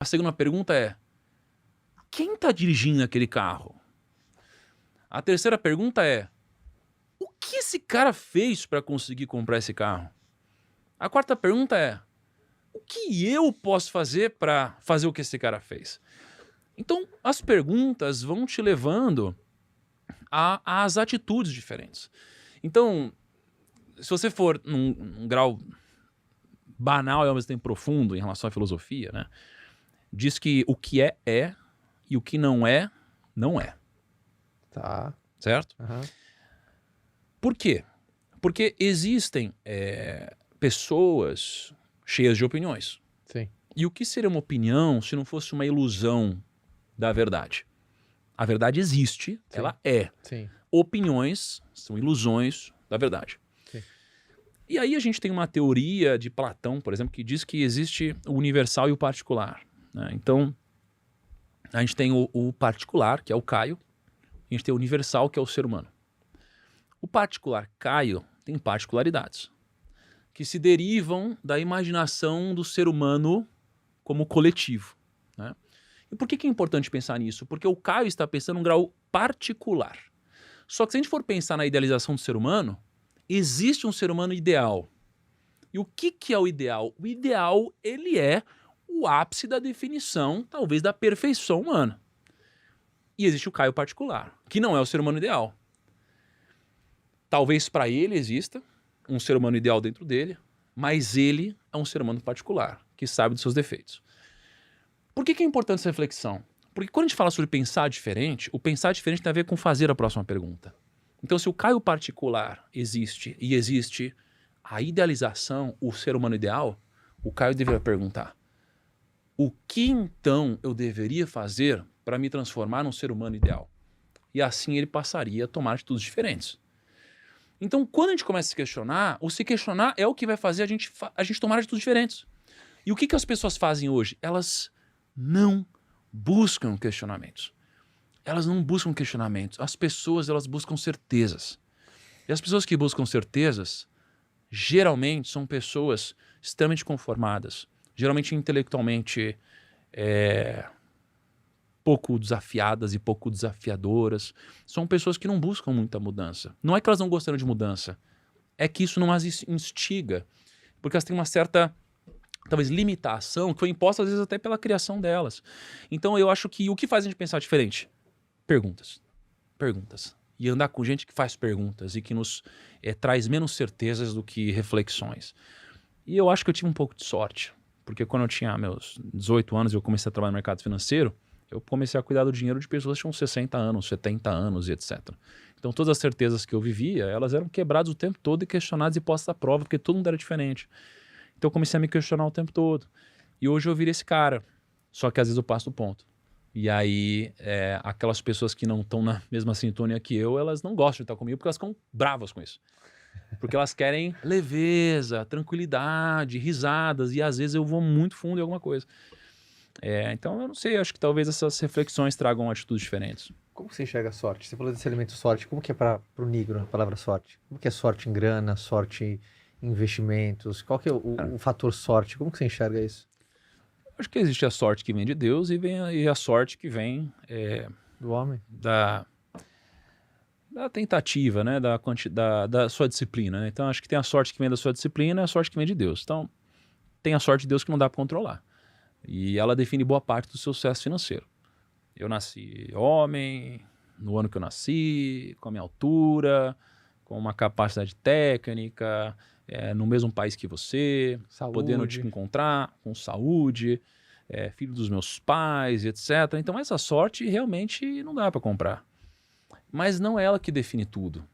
A segunda pergunta é: quem está dirigindo aquele carro? A terceira pergunta é: o que esse cara fez para conseguir comprar esse carro? A quarta pergunta é: o que eu posso fazer para fazer o que esse cara fez? Então, as perguntas vão te levando às atitudes diferentes. Então, se você for num grau banal e ao mesmo tempo profundo em relação à filosofia, né? Diz que o que é e o que não é, não é. Tá. Certo? Aham. Por quê? Porque existem pessoas cheias de opiniões. Sim. E o que seria uma opinião se não fosse uma ilusão da verdade? A verdade existe, ela é. Sim. Opiniões são ilusões da verdade. Sim. E aí a gente tem uma teoria de Platão, por exemplo, que diz que existe o universal e o particular, né? Então, a gente tem o particular, que é o Caio, e a gente tem o universal, que é o ser humano. O particular Caio tem particularidades que se derivam da imaginação do ser humano como coletivo, né? E por que é importante pensar nisso? Porque o Caio está pensando num grau particular. Só que se a gente for pensar na idealização do ser humano, existe um ser humano ideal. E o que é o ideal? O ideal, ele é o ápice da definição, talvez, da perfeição humana. E existe o Caio particular, que não é o ser humano ideal. Talvez para ele exista um ser humano ideal dentro dele, mas ele é um ser humano particular, que sabe dos seus defeitos. Por que é importante essa reflexão? Porque quando a gente fala sobre pensar diferente, o pensar diferente tem a ver com fazer a próxima pergunta. Então, se o Caio particular existe e existe a idealização, o ser humano ideal, o Caio deveria perguntar: o que então eu deveria fazer para me transformar num ser humano ideal? E assim ele passaria a tomar atitudes diferentes. Então, quando a gente começa a se questionar, o se questionar é o que vai fazer a gente tomar atitudes diferentes. E o que as pessoas fazem hoje? Elas não buscam questionamentos. Elas não buscam questionamentos. As pessoas, elas buscam certezas. E as pessoas que buscam certezas, geralmente são pessoas extremamente conformadas, geralmente intelectualmente pouco desafiadas e pouco desafiadoras. São pessoas que não buscam muita mudança. Não é que elas não gostam de mudança, é que isso não as instiga, porque elas têm uma certa, talvez, limitação que foi imposta às vezes até pela criação delas. Então eu acho que o que faz a gente pensar diferente? Perguntas. Perguntas. E andar com gente que faz perguntas e que nos traz menos certezas do que reflexões. E eu acho que eu tive um pouco de sorte, porque quando eu tinha meus 18 anos e eu comecei a trabalhar no mercado financeiro, eu comecei a cuidar do dinheiro de pessoas que tinham 60 anos, 70 anos e etc. Então todas as certezas que eu vivia, elas eram quebradas o tempo todo e questionadas e postas à prova, porque todo mundo era diferente. Então eu comecei a me questionar o tempo todo. E hoje eu virei esse cara, só que às vezes eu passo do ponto. E aí aquelas pessoas que não estão na mesma sintonia que eu, elas não gostam de estar comigo porque elas ficam bravas com isso. Porque elas querem leveza, tranquilidade, risadas, e às vezes eu vou muito fundo em alguma coisa. Então eu não sei, acho que talvez essas reflexões tragam atitudes diferentes. Como você enxerga a sorte? Você falou desse elemento sorte. Como que é para o negro a palavra sorte? Como que é sorte em grana, sorte em investimentos? Qual que é o fator sorte? Como que você enxerga isso? Acho que existe a sorte que vem de Deus e a sorte que vem Do homem? da tentativa, né? Da sua disciplina, né? Então acho que tem a sorte que vem da sua disciplina e a sorte que vem de Deus. Então tem a sorte de Deus que não dá para controlar. E ela define boa parte do seu sucesso financeiro. Eu nasci homem, no ano que eu nasci, com a minha altura, com uma capacidade técnica, no mesmo país que você, Saúde. podendo te encontrar, com saúde, filho dos meus pais, etc. Então essa sorte realmente não dá para comprar. Mas não é ela que define tudo.